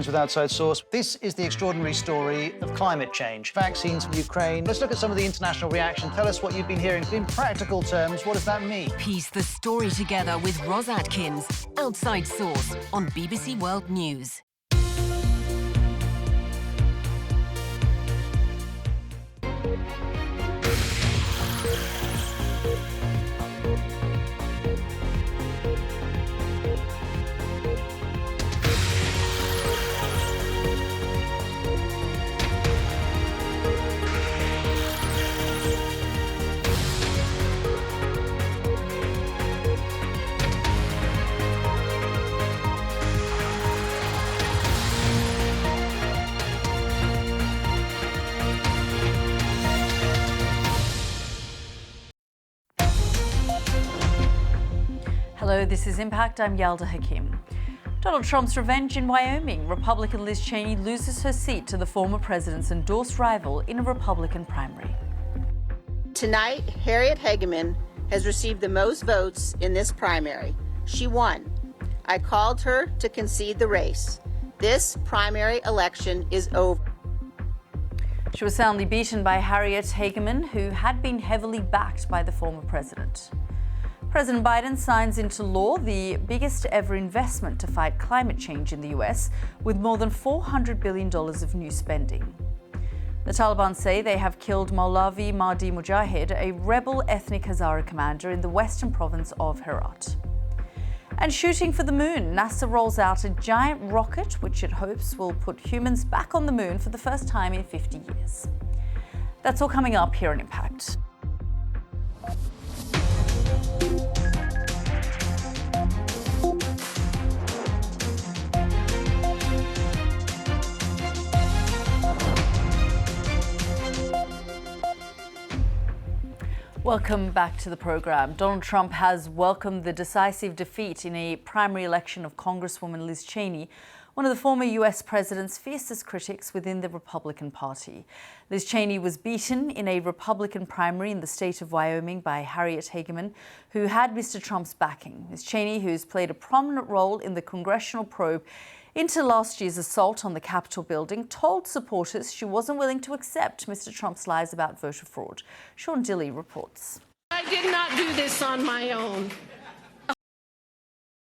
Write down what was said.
With Outside Source. This is the extraordinary story of climate change. Vaccines for Ukraine. Let's look at some of the international reaction. Tell us what you've been hearing. In practical terms, what does that mean? Piece the story together with Ros Atkins. Outside Source on BBC World News. Hello, this is Impact. I'm Yalda Hakim. Donald Trump's revenge in Wyoming. Republican Liz Cheney loses her seat to the former president's endorsed rival in a Republican primary. Tonight, Harriet Hageman has received the most votes in this primary. She won. I called her to concede the race. This primary election is over. She was soundly beaten by Harriet Hageman, who had been heavily backed by the former president. President Biden signs into law the biggest ever investment to fight climate change in the US, with more than $400 billion of new spending. The Taliban say they have killed Maulavi Mahdi Mujahid, a rebel ethnic Hazara commander in the western province of Herat. And shooting for the moon, NASA rolls out a giant rocket which it hopes will put humans back on the moon for the first time in 50 years. That's all coming up here on Impact. Welcome back to the program. Donald Trump has welcomed the decisive defeat in a primary election of Congresswoman Liz Cheney, one of the former US president's fiercest critics within the Republican Party. Liz Cheney was beaten in a Republican primary in the state of Wyoming by Harriet Hageman, who had Mr. Trump's backing. Ms. Cheney, who's played a prominent role in the congressional probe into last year's assault on the Capitol building, told supporters she wasn't willing to accept Mr. Trump's lies about voter fraud. Sean Dilley reports. I did not do this on my own.